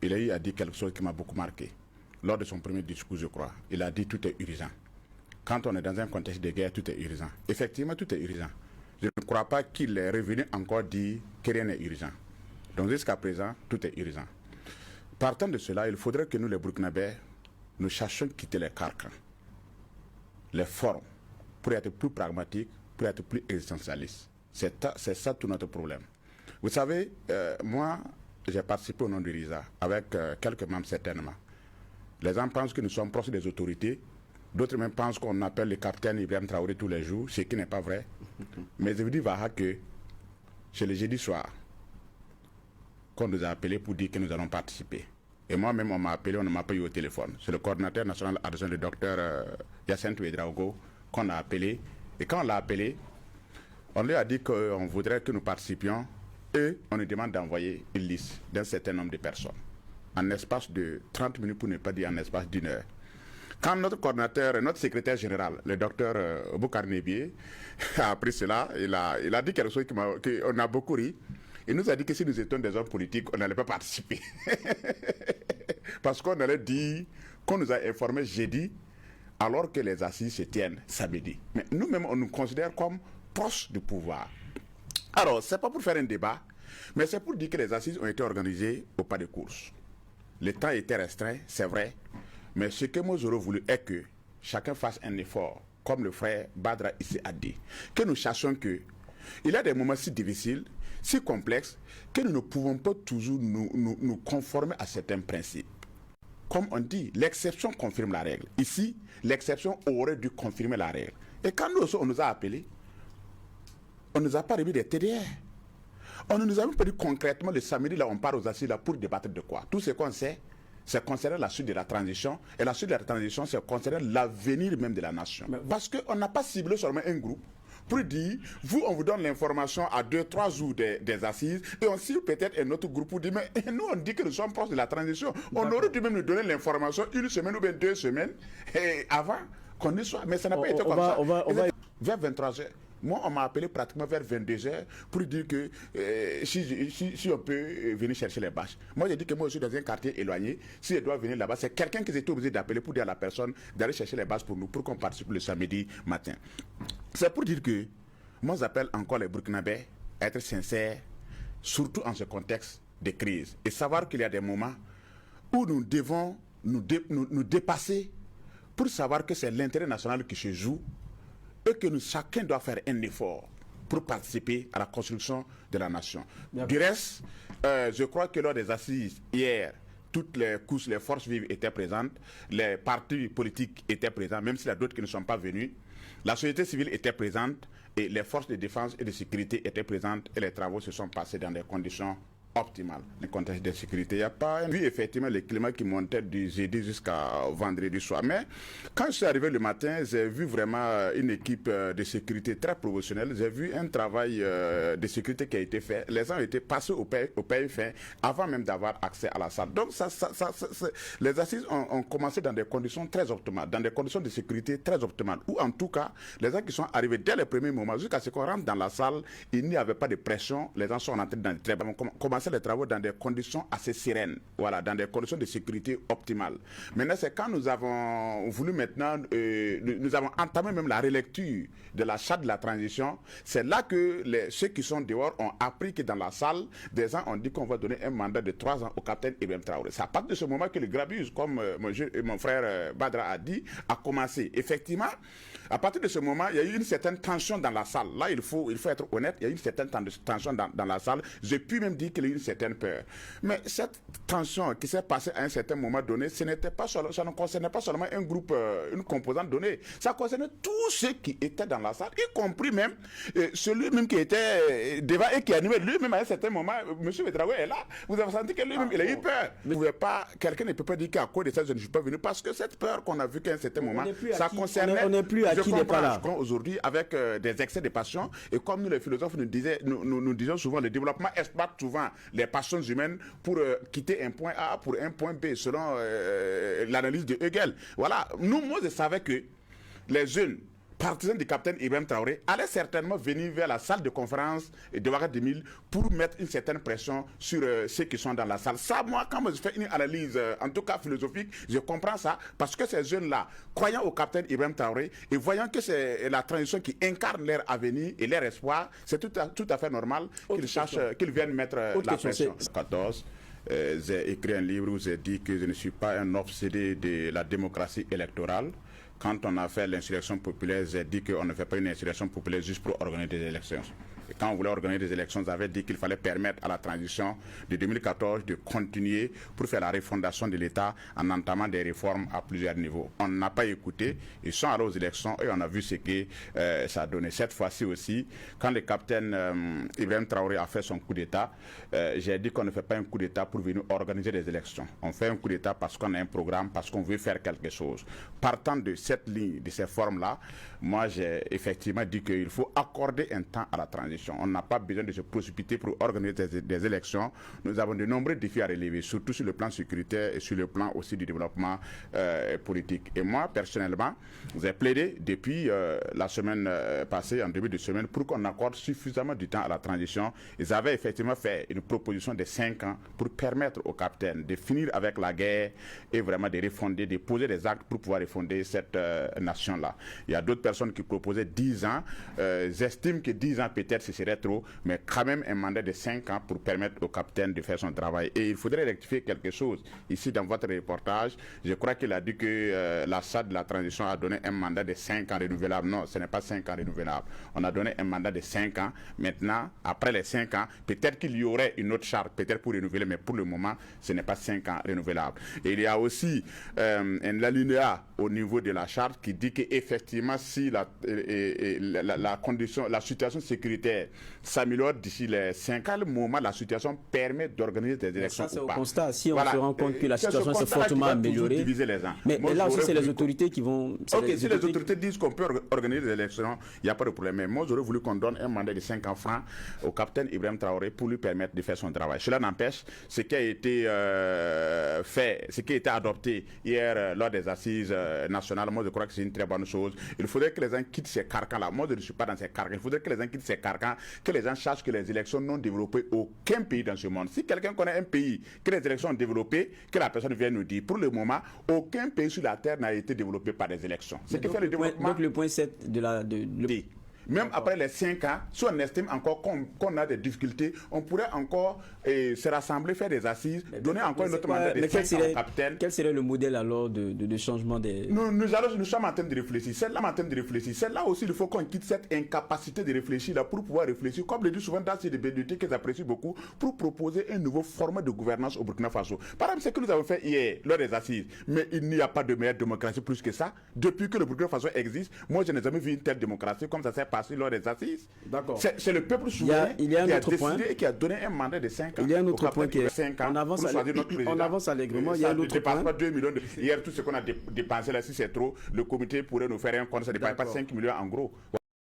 il a dit quelque chose qui m'a beaucoup marqué. Lors de son premier discours, je crois, il a dit tout est urgent. Quand on est dans un contexte de guerre, tout est urgent. Effectivement, tout est urgent. Je ne crois pas qu'il est revenu encore dire que rien n'est urgent. Donc jusqu'à présent, tout est urgent. Partant de cela, il faudrait que nous, les Burkinabés, nous cherchions à quitter les carcans, les formes, pour être plus pragmatiques, pour être plus existentialistes. C'est ça tout notre problème. Vous savez, moi, j'ai participé au nom de RISA, avec quelques membres certainement. Les gens pensent que nous sommes proches des autorités, d'autres même pensent qu'on appelle le capitaine Ibrahim Traoré tous les jours, ce qui n'est pas vrai. Mais je vous dis, Vaha, que c'est le jeudi soir qu'on nous a appelés pour dire que nous allons participer. Et moi-même, on m'a appelé, on ne m'a pas eu au téléphone. C'est le coordinateur national adjoint, le docteur Hyacinthe Ouedraogo, qu'on a appelé. Et quand on l'a appelé, on lui a dit qu'on voudrait que nous participions et on nous demande d'envoyer une liste d'un certain nombre de personnes. En espace de 30 minutes, pour ne pas dire en espace d'1 heure. Quand notre coordinateur, notre secrétaire général, le docteur Boukar Nebié, a appris cela, il a dit quelque chose qu'on a beaucoup ri. Il nous a dit que si nous étions des hommes politiques, on n'allait pas participer. Parce qu'on allait dire qu'on nous a informés jeudi, alors que les assises se tiennent samedi. Mais nous-mêmes, on nous considère comme proches du pouvoir. Alors, ce n'est pas pour faire un débat, mais c'est pour dire que les assises ont été organisées au pas de course. Le temps était restreint, c'est vrai, mais ce que moi j'aurais voulu est que chacun fasse un effort, comme le frère Badra ici a dit, que nous cherchions que il y a des moments si difficiles, si complexes, que nous ne pouvons pas toujours nous conformer à certains principes. Comme on dit, l'exception confirme la règle. Ici, l'exception aurait dû confirmer la règle. Et quand nous, on nous a appelés, on ne nous a pas remis des TDR. On ne nous a même pas dit concrètement le samedi, là, on part aux assises là, pour débattre de quoi. Tout ce qu'on sait, c'est concernant la suite de la transition. Et la suite de la transition, c'est concernant l'avenir même de la nation. Parce qu'on n'a pas ciblé seulement un groupe pour dire, vous, on vous donne l'information à 2-3 jours des assises, et on cible peut-être un autre groupe pour dire, mais nous, on dit que nous sommes proches de la transition. On aurait dû même nous donner l'information 1 semaine ou bien 2 semaines avant qu'on y soit. Mais ça n'a pas été comme ça. Vers 23h. Moi, on m'a appelé pratiquement vers 22h pour dire que si on peut venir chercher les bâches. Moi, j'ai dit que moi, je suis dans un quartier éloigné. Si je dois venir là-bas, c'est quelqu'un qui était obligé d'appeler pour dire à la personne d'aller chercher les bâches pour nous, pour qu'on participe le samedi matin. C'est pour dire que moi, j'appelle encore les Burkinabés à être sincères, surtout en ce contexte de crise. Et savoir qu'il y a des moments où nous devons nous dépasser pour savoir que c'est l'intérêt national qui se joue et que chacun doit faire un effort pour participer à la construction de la nation. Du reste, je crois que lors des assises hier, toutes les couches, les forces vives étaient présentes, les partis politiques étaient présents, même s'il y a d'autres qui ne sont pas venus. La société civile était présente et les forces de défense et de sécurité étaient présentes et les travaux se sont passés dans des conditions optimales. Le contexte de sécurité, il n'y a pas vu effectivement le climat qui montait du jeudi jusqu'à vendredi soir. Mais quand je suis arrivé le matin, j'ai vu vraiment une équipe de sécurité très professionnelle. J'ai vu un travail de sécurité qui a été fait. Les gens ont été passés au pays fin avant même d'avoir accès à la salle. Donc les assises ont commencé dans des conditions très optimales, dans des conditions de sécurité très optimales. Ou en tout cas, les gens qui sont arrivés dès les premiers moments, jusqu'à ce qu'on rentre dans la salle, il n'y avait pas de pression. Les gens sont entrés dans les très bons. Les travaux dans des conditions assez sereines, voilà, dans des conditions de sécurité optimales. Maintenant, c'est quand nous avons voulu maintenant, nous avons entamé même la relecture de la charte de la transition, c'est là que ceux qui sont dehors ont appris que dans la salle, des gens ont dit qu'on va donner un mandat de 3 ans au capitaine Ibrahim Traoré. C'est à partir de ce moment que le grabuge, comme mon frère Badra a dit, a commencé. Effectivement, à partir de ce moment, il y a eu une certaine tension dans la salle. Là, il faut être honnête, il y a eu une certaine tension dans la salle. J'ai pu même dire qu'il y a eu une certaine peur. Mais cette tension qui s'est passée à un certain moment donné, ça ne concernait pas seulement un groupe, une composante donnée. Ça concernait tous ceux qui étaient dans la salle, y compris même celui même qui était devant et qui animait lui-même à un certain moment. M. Ouedraogo est là. Vous avez senti que lui-même, il a eu peur. Quelqu'un ne peut pas dire qu'à cause de ça, je ne suis pas venu. Parce que cette peur qu'on a vue qu'à un certain moment, ça concernait... On n'est plus à qui n'est pas là. Aujourd'hui, avec des excès de passion, et comme nous les philosophes nous disons souvent, le développement exploite souvent les passions humaines pour quitter un point A pour un point B, selon l'analyse de Hegel. Voilà. Moi, je savais que les jeunes partisans du capitaine Ibrahim Traoré allaient certainement venir vers la salle de conférence de Ouaga 2000 pour mettre une certaine pression sur ceux qui sont dans la salle. Ça, moi, quand je fais une analyse, en tout cas philosophique, je comprends ça, parce que ces jeunes-là, croyant au capitaine Ibrahim Traoré et voyant que c'est la transition qui incarne leur avenir et leur espoir, c'est tout à fait normal qu'ils viennent mettre la pression. 14. J'ai écrit un livre où j'ai dit que je ne suis pas un obsédé de la démocratie électorale. Quand on a fait l'insurrection populaire, j'ai dit qu'on ne fait pas une insurrection populaire juste pour organiser des élections. Et quand on voulait organiser des élections, on avait dit qu'il fallait permettre à la transition de 2014 de continuer pour faire la refondation de l'État en entamant des réformes à plusieurs niveaux. On n'a pas écouté, ils sont allés aux élections et on a vu ce que ça a donné. Cette fois-ci aussi, quand le capitaine Ibrahim Traoré a fait son coup d'État, j'ai dit qu'on ne fait pas un coup d'État pour venir organiser des élections. On fait un coup d'État parce qu'on a un programme, parce qu'on veut faire quelque chose. Partant de cette ligne, de ces formes-là, moi j'ai effectivement dit qu'il faut accorder un temps à la transition. On n'a pas besoin de se précipiter pour organiser des élections. Nous avons de nombreux défis à relever, surtout sur le plan sécuritaire et sur le plan aussi du développement politique. Et moi, personnellement, j'ai plaidé depuis la semaine passée, en début de semaine, pour qu'on accorde suffisamment de temps à la transition. Ils avaient effectivement fait une proposition de 5 ans pour permettre au capitaine de finir avec la guerre et vraiment de refonder, de poser des actes pour pouvoir refonder cette nation-là. Il y a d'autres personnes qui proposaient 10 ans. J'estime que 10 ans peut-être ce serait trop, mais quand même un mandat de 5 ans pour permettre au capitaine de faire son travail. Et il faudrait rectifier quelque chose. Ici, dans votre reportage, je crois qu'il a dit que la SAD de la transition a donné un mandat de 5 ans renouvelable. Non, ce n'est pas 5 ans renouvelable. On a donné un mandat de 5 ans. Maintenant, après les 5 ans, peut-être qu'il y aurait une autre charte, peut-être pour renouveler, mais pour le moment, ce n'est pas 5 ans renouvelable. Et il y a aussi un alinéa au niveau de la charte qui dit qu'effectivement, si la situation sécuritaire s'améliore d'ici les 5 ans, le moment, la situation permet d'organiser des élections. Ça, c'est au constat. Si on se rend compte que la situation s'est fortement améliorée. Mais là aussi, c'est les autorités qui vont. Ok, si les autorités disent qu'on peut organiser des élections, il n'y a pas de problème. Mais moi, j'aurais voulu qu'on donne un mandat de 5 ans francs au capitaine Ibrahim Traoré pour lui permettre de faire son travail. Cela n'empêche, ce qui a été fait, ce qui a été adopté hier lors des assises nationales, moi, je crois que c'est une très bonne chose. Il faudrait que les gens quittent ces carcans-là. Moi, je ne suis pas dans ces carcans. Il faudrait que les gens quittent ces carcans, que les gens sachent que les élections n'ont développé aucun pays dans ce monde. Si quelqu'un connaît un pays que les élections ont développé, que la personne vienne nous dire, pour le moment, aucun pays sur la terre n'a été développé par des élections. C'est qui fait le développement. Donc le point 7 Même après les 5 ans, si on estime encore qu'on a des difficultés, on pourrait encore se rassembler, faire des assises, donner encore une autre mandat de 5 ans au capitaine. Quel serait le modèle alors de changement des... Nous sommes en train de réfléchir. Celle-là en train de réfléchir. Celle-là aussi, il faut qu'on quitte cette incapacité de réfléchir là pour pouvoir réfléchir. Comme le dit souvent dans ces BDT que j'apprécie beaucoup, pour proposer un nouveau format de gouvernance au Burkina Faso. Par exemple, ce que nous avons fait hier lors des assises, mais il n'y a pas de meilleure démocratie plus que ça. Depuis que le Burkina Faso existe, moi je n'ai jamais vu une telle démocratie comme ça s'est passé lors des assises. C'est le peuple souverain qui a décidé et qui a donné un mandat de 5 ans. Il y a un autre point qui est... 5 ans on avance allègrement. Il y a un autre point. Pas 2 millions de... Hier, tout ce qu'on a dépensé là, si c'est trop, le comité pourrait nous faire un compte, ça ne dépasse pas 5 millions en gros.